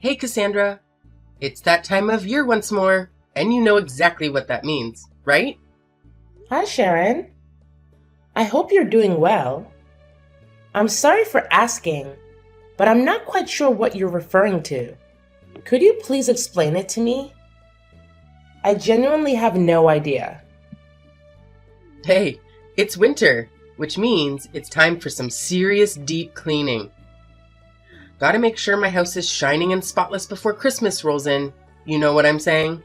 Hey, Cassandra. It's that time of year once more, and you know exactly what that means, right? Hi, Sharon. I hope you're doing well. I'm sorry for asking, but I'm not quite sure what you're referring to. Could you please explain it to me? I genuinely have no idea. Hey, it's winter, which means it's time for some serious deep cleaning. Gotta make sure my house is shining and spotless before Christmas rolls in. You know what I'm saying?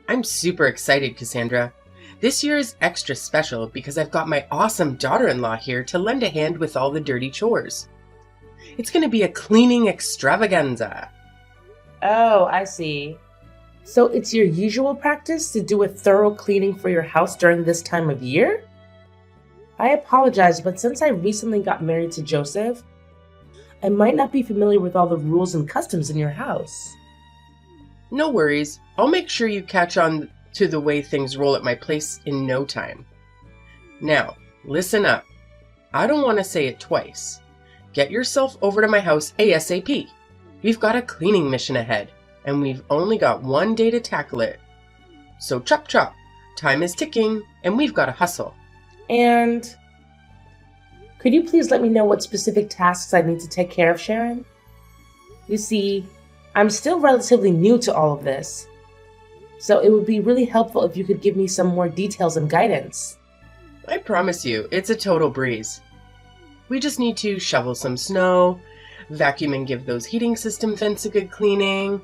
I'm super excited, Cassandra. This year is extra special because I've got my awesome daughter-in-law here to lend a hand with all the dirty chores. It's gonna be a cleaning extravaganza. Oh, I see. So it's your usual practice to do a thorough cleaning for your house during this time of year? I apologize, but since I recently got married to Joseph, I might not be familiar with all the rules and customs in your house. No worries, I'll make sure you catch on to the way things roll at my place in no time. Now, listen up. I don't want to say it twice. Get yourself over to my house ASAP. We've got a cleaning mission ahead, and we've only got one day to tackle it. So chop chop, time is ticking, and we've got to hustle. And could you please let me know what specific tasks I need to take care of, Sharon? You see, I'm still relatively new to all of this, so it would be really helpful if you could give me some more details and guidance. I promise you, it's a total breeze. We just need to shovel some snow, vacuum and give those heating system vents a good cleaning.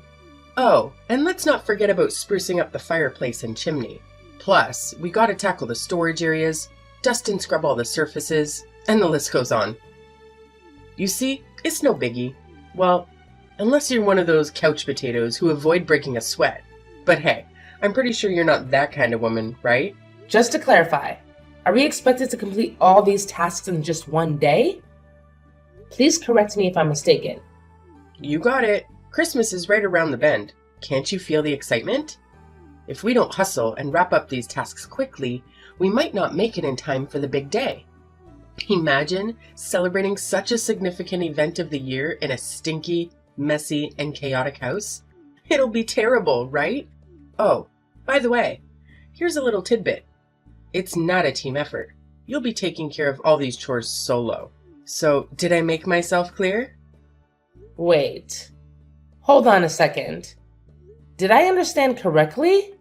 Oh, and let's not forget about sprucing up the fireplace and chimney. Plus, we gotta tackle the storage areas, dust and scrub all the surfaces, and the list goes on. You see, it's no biggie. Well, unless you're one of those couch potatoes who avoid breaking a sweat. But hey, I'm pretty sure you're not that kind of woman, right? Just to clarify, are we expected to complete all these tasks in just one day? Please correct me if I'm mistaken. You got it. Christmas is right around the bend. Can't you feel the excitement? If we don't hustle and wrap up these tasks quickly, we might not make it in time for the big day. Imagine celebrating such a significant event of the year in a stinky, messy, and chaotic house. It'll be terrible, right? Oh, by the way, here's a little tidbit. It's not a team effort. You'll be taking care of all these chores solo. So, did I make myself clear? Wait. Hold on a second. Did I understand correctly?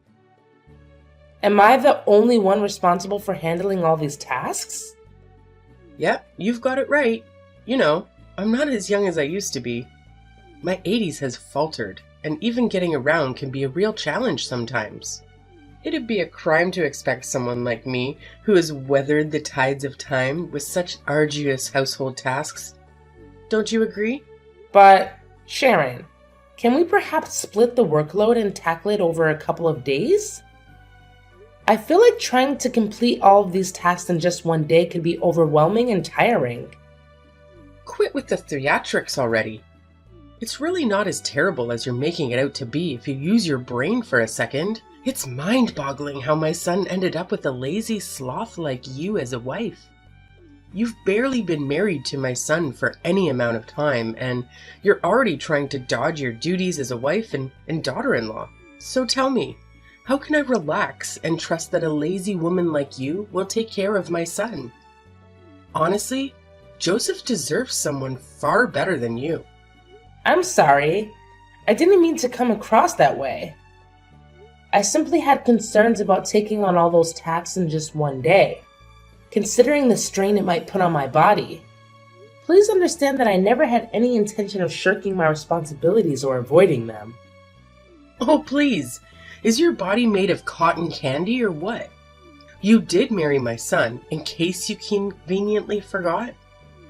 Am I the only one responsible for handling all these tasks? Yep, you've got it right. You know, I'm not as young as I used to be. My 80s has faltered, and even getting around can be a real challenge sometimes. It'd be a crime to expect someone like me, who has weathered the tides of time with such arduous household tasks. Don't you agree? But, Sharon, can we perhaps split the workload and tackle it over a couple of days? I feel like trying to complete all of these tasks in just one day could be overwhelming and tiring. Quit with the theatrics already. It's really not as terrible as you're making it out to be if you use your brain for a second. It's mind-boggling how my son ended up with a lazy sloth like you as a wife. You've barely been married to my son for any amount of time, and you're already trying to dodge your duties as a wife and daughter-in-law. So tell me, how can I relax and trust that a lazy woman like you will take care of my son? Honestly, Joseph deserves someone far better than you. I'm sorry. I didn't mean to come across that way. I simply had concerns about taking on all those tasks in just one day, considering the strain it might put on my body. Please understand that I never had any intention of shirking my responsibilities or avoiding them. Oh, please. Is your body made of cotton candy or what? You did marry my son, in case you conveniently forgot.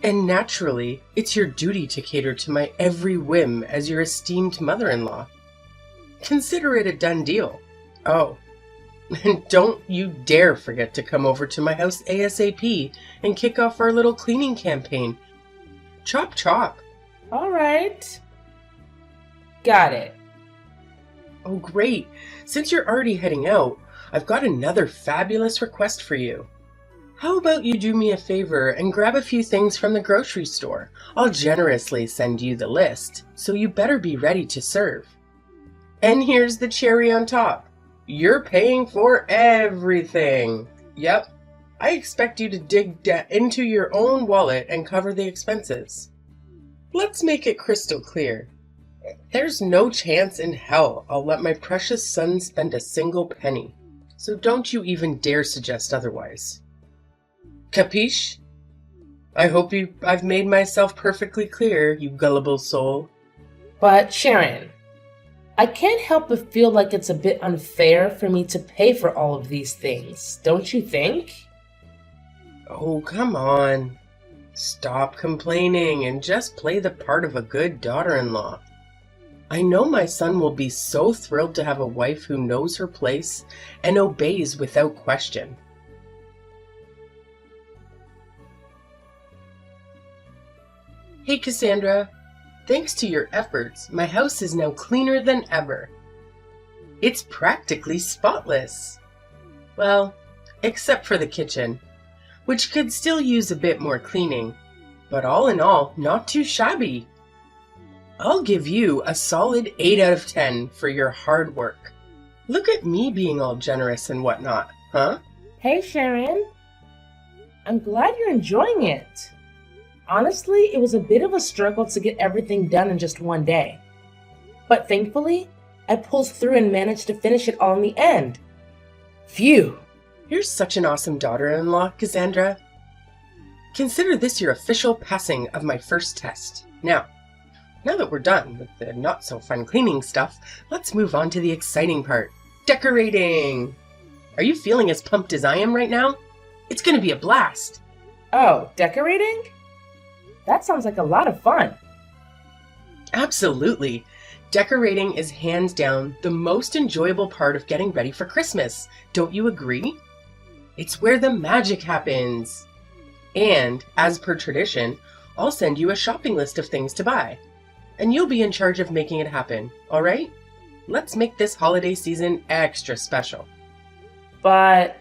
And naturally, it's your duty to cater to my every whim as your esteemed mother-in-law. Consider it a done deal. Oh, and don't you dare forget to come over to my house ASAP and kick off our little cleaning campaign. Chop chop. All right. Got it. Oh, great. Since you're already heading out, I've got another fabulous request for you. How about you do me a favor and grab a few things from the grocery store? I'll generously send you the list, so you better be ready to serve. And here's the cherry on top. You're paying for everything. Yep, I expect you to dig into your own wallet and cover the expenses. Let's make it crystal clear. There's no chance in hell I'll let my precious son spend a single penny, so don't you even dare suggest otherwise. Capiche? I hope I've made myself perfectly clear, you gullible soul. But Sharon, I can't help but feel like it's a bit unfair for me to pay for all of these things, don't you think? Oh, come on. Stop complaining and just play the part of a good daughter-in-law. I know my son will be so thrilled to have a wife who knows her place and obeys without question. Hey Cassandra, thanks to your efforts, my house is now cleaner than ever. It's practically spotless. Well, except for the kitchen, which could still use a bit more cleaning, but all in all, not too shabby. I'll give you a solid 8 out of 10 for your hard work. Look at me being all generous and whatnot, huh? Hey Sharon, I'm glad you're enjoying it. Honestly, it was a bit of a struggle to get everything done in just one day. But thankfully, I pulled through and managed to finish it all in the end. Phew! You're such an awesome daughter-in-law, Cassandra. Consider this your official passing of my first test. Now that we're done with the not-so-fun cleaning stuff, let's move on to the exciting part. Decorating! Are you feeling as pumped as I am right now? It's gonna be a blast! Oh, decorating? That sounds like a lot of fun. Absolutely. Decorating is hands down the most enjoyable part of getting ready for Christmas. Don't you agree? It's where the magic happens. And, as per tradition, I'll send you a shopping list of things to buy. And you'll be in charge of making it happen, alright? Let's make this holiday season extra special. But,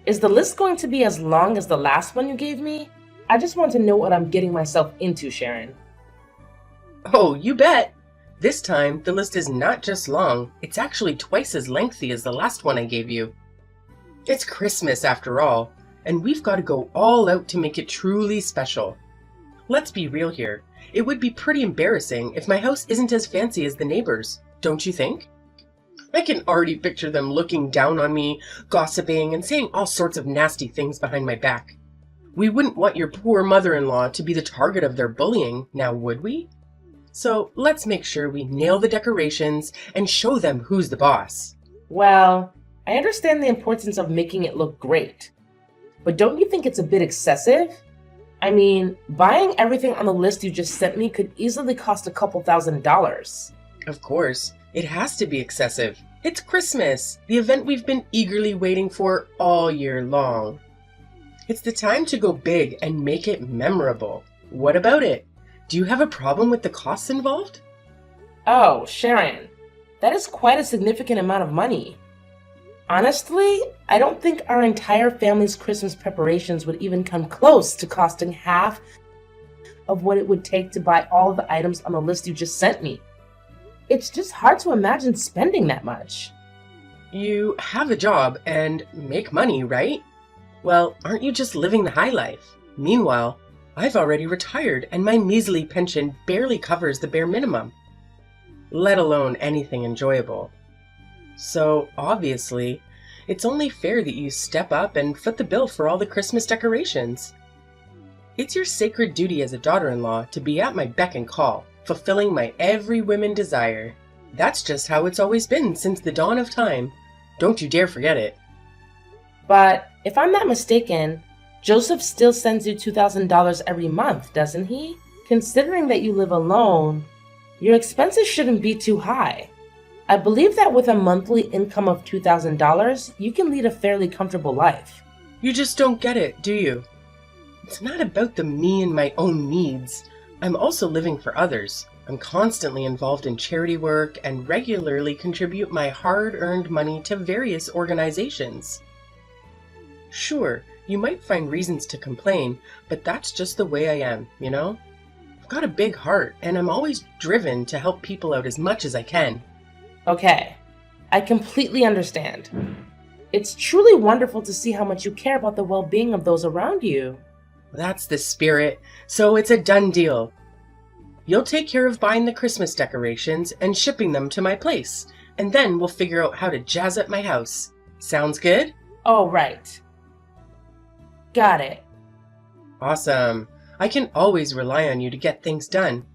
is the list going to be as long as the last one you gave me? I just want to know what I'm getting myself into, Sharon. Oh, you bet! This time, the list is not just long, it's actually twice as lengthy as the last one I gave you. It's Christmas after all, and we've got to go all out to make it truly special. Let's be real here. It would be pretty embarrassing if my house isn't as fancy as the neighbors, don't you think? I can already picture them looking down on me, gossiping, and saying all sorts of nasty things behind my back. We wouldn't want your poor mother-in-law to be the target of their bullying, now would we? So let's make sure we nail the decorations and show them who's the boss. Well, I understand the importance of making it look great. But don't you think it's a bit excessive? I mean, buying everything on the list you just sent me could easily cost a couple $1,000s. Of course, it has to be excessive. It's Christmas, the event we've been eagerly waiting for all year long. It's the time to go big and make it memorable. What about it? Do you have a problem with the costs involved? Oh, Sharon, that is quite a significant amount of money. Honestly, I don't think our entire family's Christmas preparations would even come close to costing half of what it would take to buy all of the items on the list you just sent me. It's just hard to imagine spending that much. You have a job and make money, right? Well, aren't you just living the high life? Meanwhile, I've already retired and my measly pension barely covers the bare minimum, let alone anything enjoyable. So, obviously, it's only fair that you step up and foot the bill for all the Christmas decorations. It's your sacred duty as a daughter-in-law to be at my beck and call, fulfilling my every whim desire. That's just how it's always been since the dawn of time. Don't you dare forget it. But if I'm not mistaken, Joseph still sends you $2,000 every month, doesn't he? Considering that you live alone, your expenses shouldn't be too high. I believe that with a monthly income of $2,000, you can lead a fairly comfortable life. You just don't get it, do you? It's not about the me and my own needs. I'm also living for others. I'm constantly involved in charity work and regularly contribute my hard-earned money to various organizations. Sure, you might find reasons to complain, but that's just the way I am, you know? I've got a big heart, and I'm always driven to help people out as much as I can. Okay, I completely understand. It's truly wonderful to see how much you care about the well-being of those around you. That's the spirit, so it's a done deal. You'll take care of buying the Christmas decorations and shipping them to my place, and then we'll figure out how to jazz up my house. Sounds good? Oh, right. Got it. Awesome. I can always rely on you to get things done.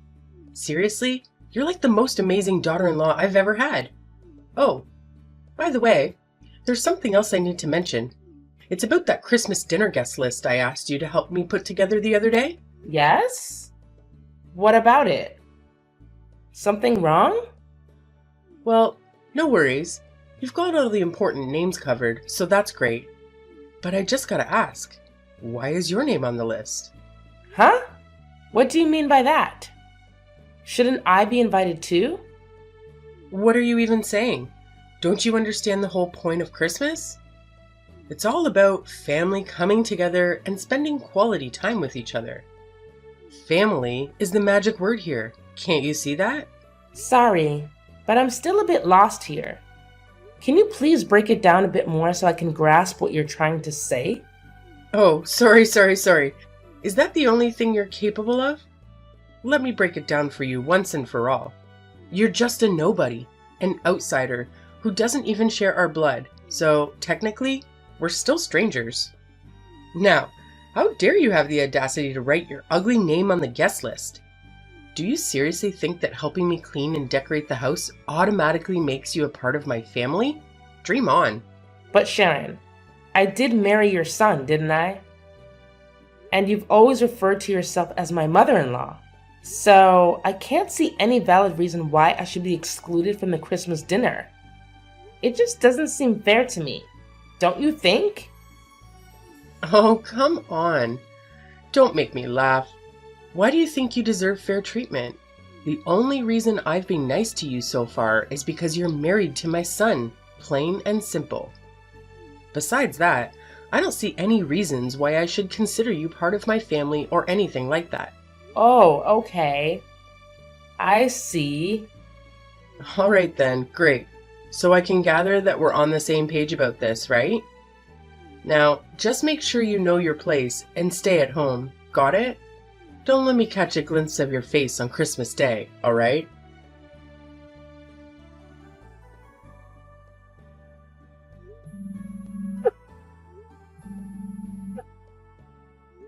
Seriously, you're like the most amazing daughter-in-law I've ever had. Oh, by the way, there's something else I need to mention. It's about that Christmas dinner guest list I asked you to help me put together the other day. Yes? What about it? Something wrong? Well, no worries. You've got all the important names covered, so that's great. But I just gotta ask, why is your name on the list? Huh? What do you mean by that? Shouldn't I be invited too? What are you even saying? Don't you understand the whole point of Christmas? It's all about family coming together and spending quality time with each other. Family is the magic word here. Can't you see that? Sorry, but I'm still a bit lost here. Can you please break it down a bit more so I can grasp what you're trying to say? Oh, sorry. Is that the only thing you're capable of? Let me break it down for you once and for all. You're just a nobody, an outsider who doesn't even share our blood, so technically, we're still strangers. Now, how dare you have the audacity to write your ugly name on the guest list? Do you seriously think that helping me clean and decorate the house automatically makes you a part of my family? Dream on. But Sharon, I did marry your son, didn't I? And you've always referred to yourself as my mother-in-law. So I can't see any valid reason why I should be excluded from the Christmas dinner. It just doesn't seem fair to me. Don't you think? Oh, come on. Don't make me laugh. Why do you think you deserve fair treatment? The only reason I've been nice to you so far is because you're married to my son, plain and simple. Besides that, I don't see any reasons why I should consider you part of my family or anything like that. Oh, okay. I see. All right then, great. So I can gather that we're on the same page about this, right? Now, just make sure you know your place and stay at home. Got it? Don't let me catch a glimpse of your face on Christmas Day, all right?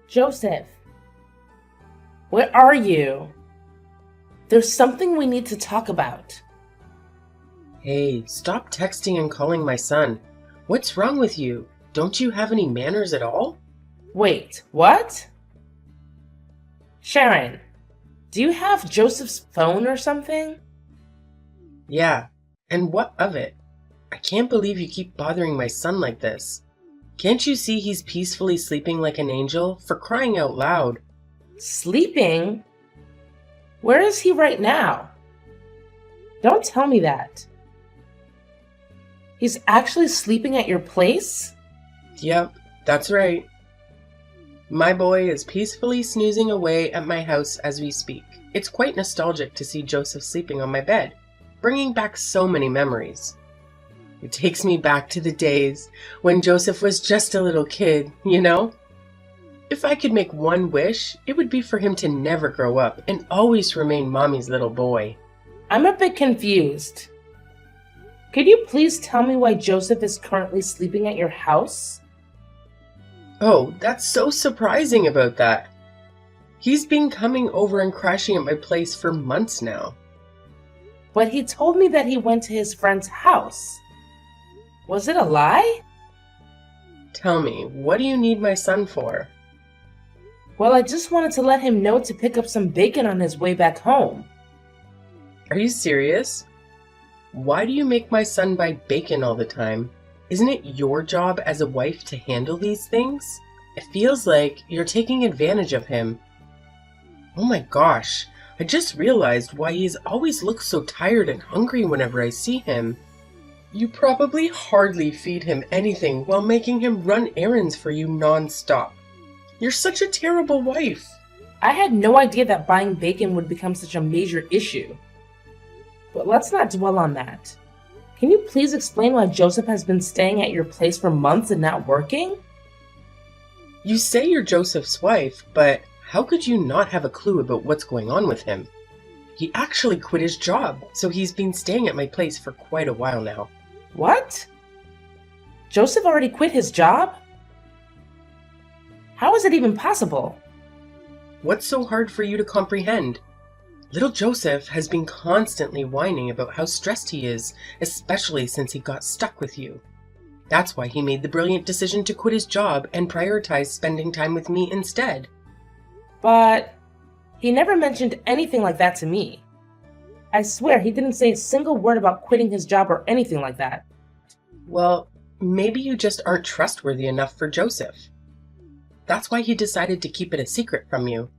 Joseph, where are you? There's something we need to talk about. Hey, stop texting and calling my son. What's wrong with you? Don't you have any manners at all? Wait, what? Sharon, do you have Joseph's phone or something? Yeah, and what of it? I can't believe you keep bothering my son like this. Can't you see he's peacefully sleeping like an angel, for crying out loud? Sleeping? Where is he right now? Don't tell me that. He's actually sleeping at your place? Yep, that's right. My boy is peacefully snoozing away at my house as we speak. It's quite nostalgic to see Joseph sleeping on my bed, bringing back so many memories. It takes me back to the days when Joseph was just a little kid, you know? If I could make one wish, it would be for him to never grow up and always remain Mommy's little boy. I'm a bit confused. Could you please tell me why Joseph is currently sleeping at your house? Oh, that's so surprising about that. He's been coming over and crashing at my place for months now. But he told me that he went to his friend's house. Was it a lie? Tell me, what do you need my son for? Well, I just wanted to let him know to pick up some bacon on his way back home. Are you serious? Why do you make my son buy bacon all the time? Isn't it your job as a wife to handle these things? It feels like you're taking advantage of him. Oh my gosh, I just realized why he's always looks so tired and hungry whenever I see him. You probably hardly feed him anything while making him run errands for you non-stop. You're such a terrible wife. I had no idea that buying bacon would become such a major issue. But let's not dwell on that. Can you please explain why Joseph has been staying at your place for months and not working? You say you're Joseph's wife, but how could you not have a clue about what's going on with him? He actually quit his job, so he's been staying at my place for quite a while now. What? Joseph already quit his job? How is it even possible? What's so hard for you to comprehend? Little Joseph has been constantly whining about how stressed he is, especially since he got stuck with you. That's why he made the brilliant decision to quit his job and prioritize spending time with me instead. But he never mentioned anything like that to me. I swear he didn't say a single word about quitting his job or anything like that. Well, maybe you just aren't trustworthy enough for Joseph. That's why he decided to keep it a secret from you.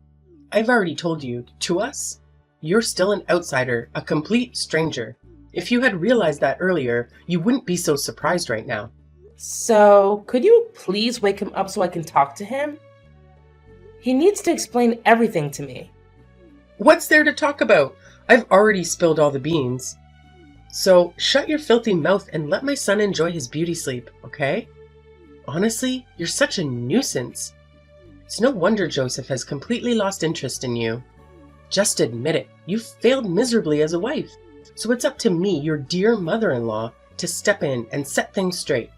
I've already told you, to us, you're still an outsider, a complete stranger. If you had realized that earlier, you wouldn't be so surprised right now. So, could you please wake him up so I can talk to him? He needs to explain everything to me. What's there to talk about? I've already spilled all the beans. So, shut your filthy mouth and let my son enjoy his beauty sleep, okay? Honestly, you're such a nuisance. It's no wonder Joseph has completely lost interest in you. Just admit it, you've failed miserably as a wife. So it's up to me, your dear mother-in-law, to step in and set things straight.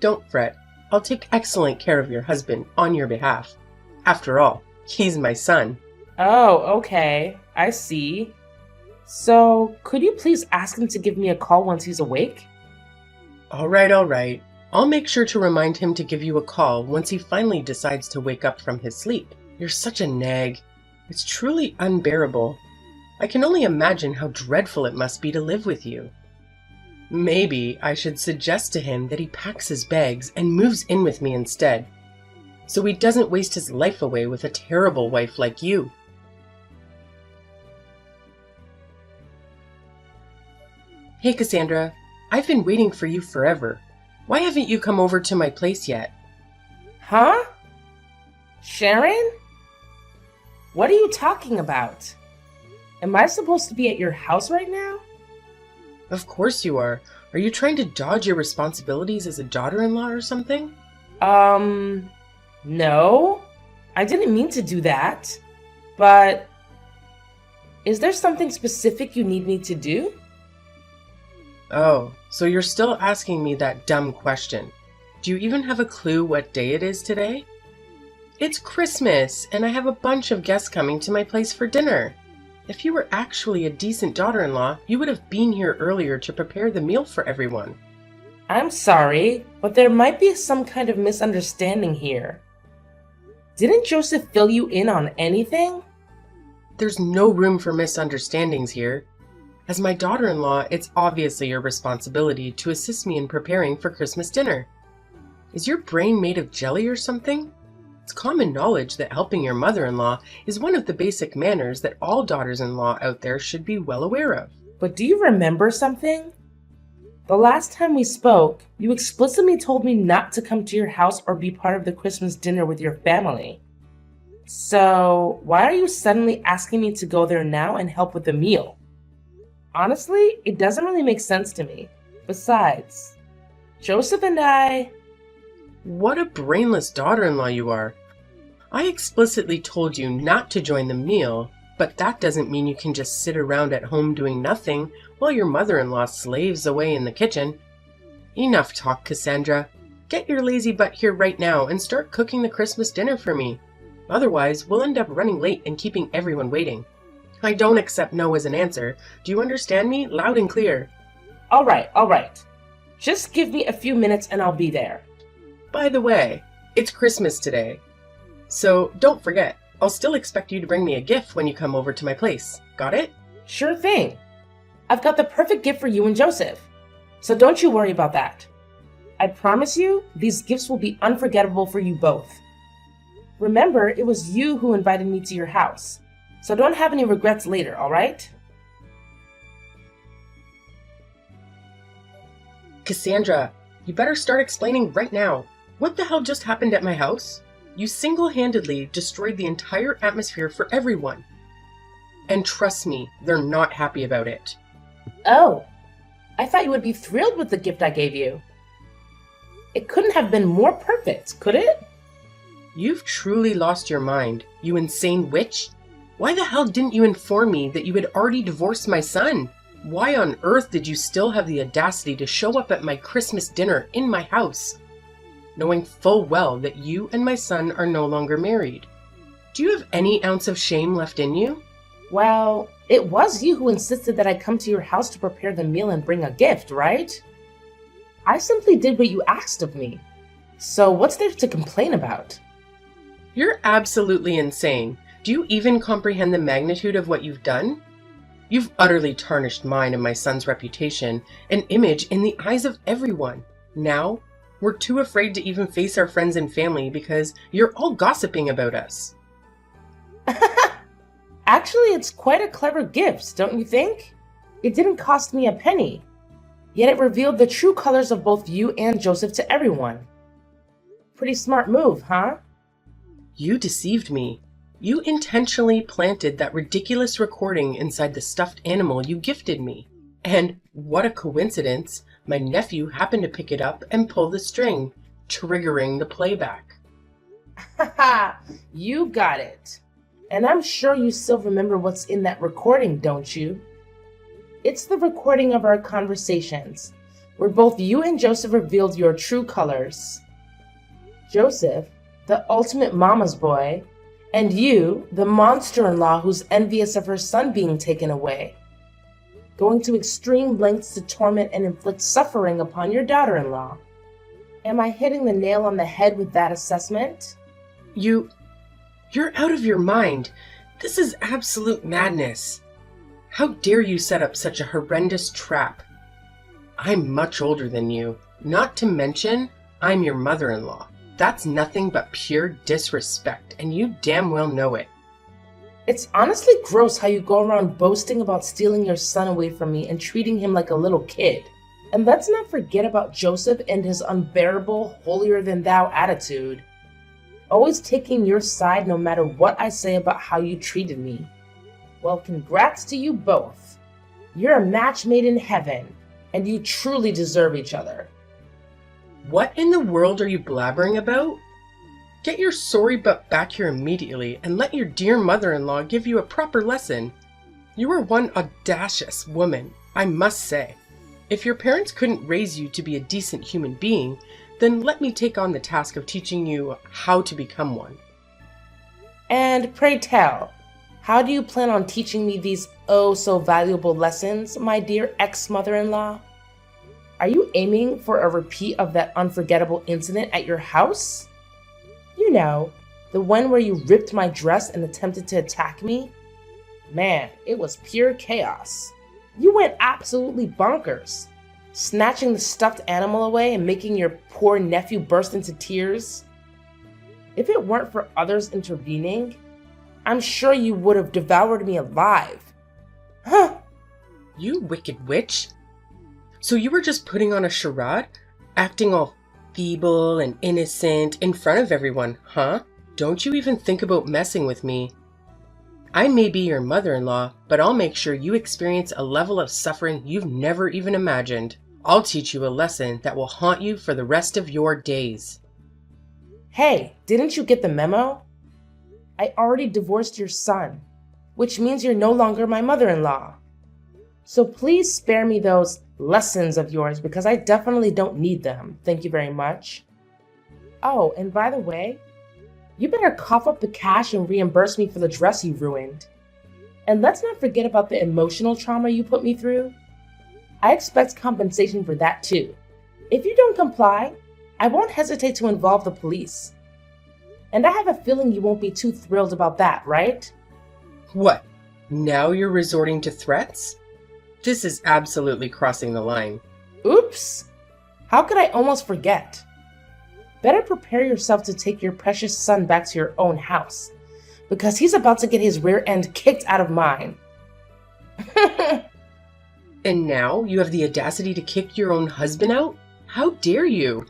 Don't fret, I'll take excellent care of your husband on your behalf. After all, he's my son. Oh, okay, I see. So, could you please ask him to give me a call once he's awake? All right. I'll make sure to remind him to give you a call once he finally decides to wake up from his sleep. You're such a nag. It's truly unbearable. I can only imagine how dreadful it must be to live with you. Maybe I should suggest to him that he packs his bags and moves in with me instead, so he doesn't waste his life away with a terrible wife like you. Hey Cassandra, I've been waiting for you forever. Why haven't you come over to my place yet? Huh? Sharon? What are you talking about? Am I supposed to be at your house right now? Of course you are. Are you trying to dodge your responsibilities as a daughter-in-law or something? No. I didn't mean to do that. But is there something specific you need me to do? Oh, so you're still asking me that dumb question. Do you even have a clue what day it is today? It's Christmas, and I have a bunch of guests coming to my place for dinner. If you were actually a decent daughter-in-law, you would have been here earlier to prepare the meal for everyone. I'm sorry, but there might be some kind of misunderstanding here. Didn't Joseph fill you in on anything? There's no room for misunderstandings here. As my daughter-in-law, it's obviously your responsibility to assist me in preparing for Christmas dinner. Is your brain made of jelly or something? It's common knowledge that helping your mother-in-law is one of the basic manners that all daughters-in-law out there should be well aware of. But do you remember something? The last time we spoke, you explicitly told me not to come to your house or be part of the Christmas dinner with your family. So, why are you suddenly asking me to go there now and help with the meal? Honestly, it doesn't really make sense to me. Besides, Joseph and I... What a brainless daughter-in-law you are. I explicitly told you not to join the meal, but that doesn't mean you can just sit around at home doing nothing while your mother-in-law slaves away in the kitchen. Enough talk, Cassandra. Get your lazy butt here right now and start cooking the Christmas dinner for me. Otherwise, we'll end up running late and keeping everyone waiting. I don't accept no as an answer. Do you understand me? Loud and clear. All right. Just give me a few minutes and I'll be there. By the way, it's Christmas today. So don't forget, I'll still expect you to bring me a gift when you come over to my place. Got it? Sure thing. I've got the perfect gift for you and Joseph. So don't you worry about that. I promise you, these gifts will be unforgettable for you both. Remember, it was you who invited me to your house. So don't have any regrets later, alright? Cassandra, you better start explaining right now. What the hell just happened at my house? You single-handedly destroyed the entire atmosphere for everyone. And trust me, they're not happy about it. Oh, I thought you would be thrilled with the gift I gave you. It couldn't have been more perfect, could it? You've truly lost your mind, you insane witch. Why the hell didn't you inform me that you had already divorced my son? Why on earth did you still have the audacity to show up at my Christmas dinner in my house, knowing full well that you and my son are no longer married? Do you have any ounce of shame left in you? Well, it was you who insisted that I come to your house to prepare the meal and bring a gift, right? I simply did what you asked of me. So what's there to complain about? You're absolutely insane. Do you even comprehend the magnitude of what you've done? You've utterly tarnished mine and my son's reputation and image in the eyes of everyone. Now, we're too afraid to even face our friends and family because you're all gossiping about us. Actually, it's quite a clever gift, don't you think? It didn't cost me a penny. Yet it revealed the true colors of both you and Joseph to everyone. Pretty smart move, huh? You deceived me. You intentionally planted that ridiculous recording inside the stuffed animal you gifted me. And what a coincidence, my nephew happened to pick it up and pull the string, triggering the playback. Haha, you got it. And I'm sure you still remember what's in that recording, don't you? It's the recording of our conversations, where both you and Joseph revealed your true colors. Joseph, the ultimate mama's boy, and you, the monster-in-law who's envious of her son being taken away, going to extreme lengths to torment and inflict suffering upon your daughter-in-law. Am I hitting the nail on the head with that assessment? You're out of your mind. This is absolute madness. How dare you set up such a horrendous trap? I'm much older than you. Not to mention, I'm your mother-in-law. That's nothing but pure disrespect, and you damn well know it. It's honestly gross how you go around boasting about stealing your son away from me and treating him like a little kid. And let's not forget about Joseph and his unbearable, holier-than-thou attitude. Always taking your side no matter what I say about how you treated me. Well, congrats to you both. You're a match made in heaven, and you truly deserve each other. What in the world are you blabbering about? Get your sorry butt back here immediately and let your dear mother-in-law give you a proper lesson. You are one audacious woman, I must say. If your parents couldn't raise you to be a decent human being, then let me take on the task of teaching you how to become one. And pray tell, how do you plan on teaching me these oh-so-valuable lessons, my dear ex-mother-in-law? Are you aiming for a repeat of that unforgettable incident at your house? You know, the one where you ripped my dress and attempted to attack me? Man, it was pure chaos. You went absolutely bonkers, snatching the stuffed animal away and making your poor nephew burst into tears. If it weren't for others intervening, I'm sure you would have devoured me alive. Huh? You wicked witch! So you were just putting on a charade? Acting all feeble and innocent in front of everyone, huh? Don't you even think about messing with me. I may be your mother-in-law, but I'll make sure you experience a level of suffering you've never even imagined. I'll teach you a lesson that will haunt you for the rest of your days. Hey, didn't you get the memo? I already divorced your son, which means you're no longer my mother-in-law. So please spare me those lessons of yours because I definitely don't need them. Thank you very much. Oh, and by the way, you better cough up the cash and reimburse me for the dress you ruined. And let's not forget about the emotional trauma you put me through. I expect compensation for that too. If you don't comply, I won't hesitate to involve the police. And I have a feeling you won't be too thrilled about that, right? What? Now you're resorting to threats? This is absolutely crossing the line. Oops! How could I almost forget? Better prepare yourself to take your precious son back to your own house, because he's about to get his rear end kicked out of mine. And now you have the audacity to kick your own husband out? How dare you?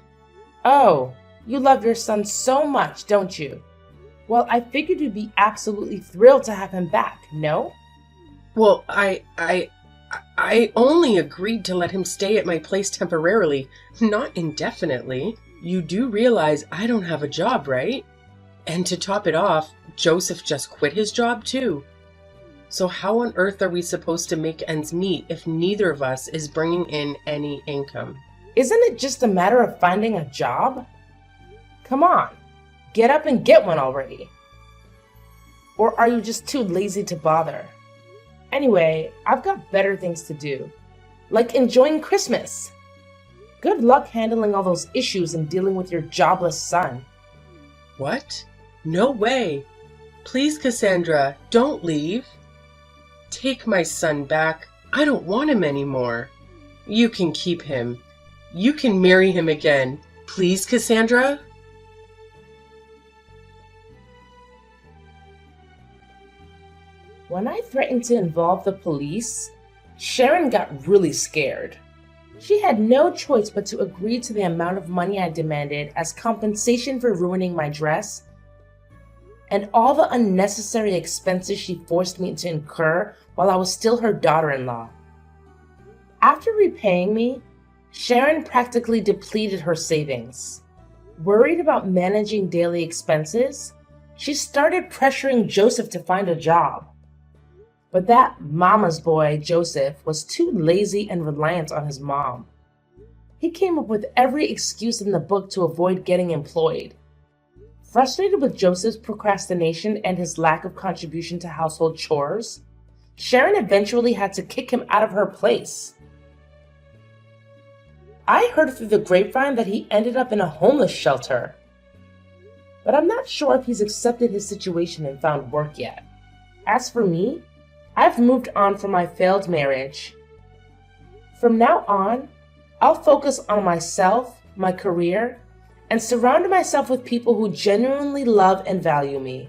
Oh, you love your son so much, don't you? Well, I figured you'd be absolutely thrilled to have him back, no? Well, I only agreed to let him stay at my place temporarily, not indefinitely. You do realize I don't have a job, right? And to top it off, Joseph just quit his job too. So how on earth are we supposed to make ends meet if neither of us is bringing in any income? Isn't it just a matter of finding a job? Come on, get up and get one already. Or are you just too lazy to bother? Anyway, I've got better things to do, like enjoying Christmas. Good luck handling all those issues and dealing with your jobless son. What? No way. Please, Cassandra, don't leave. Take my son back. I don't want him anymore. You can keep him. You can marry him again. Please, Cassandra? When I threatened to involve the police, Sharon got really scared. She had no choice but to agree to the amount of money I demanded as compensation for ruining my dress and all the unnecessary expenses she forced me to incur while I was still her daughter-in-law. After repaying me, Sharon practically depleted her savings. Worried about managing daily expenses, she started pressuring Joseph to find a job. But that mama's boy, Joseph, was too lazy and reliant on his mom. He came up with every excuse in the book to avoid getting employed. Frustrated with Joseph's procrastination and his lack of contribution to household chores, Sharon eventually had to kick him out of her place. I heard through the grapevine that he ended up in a homeless shelter. But I'm not sure if he's accepted his situation and found work yet. As for me, I've moved on from my failed marriage. From now on, I'll focus on myself, my career, and surround myself with people who genuinely love and value me.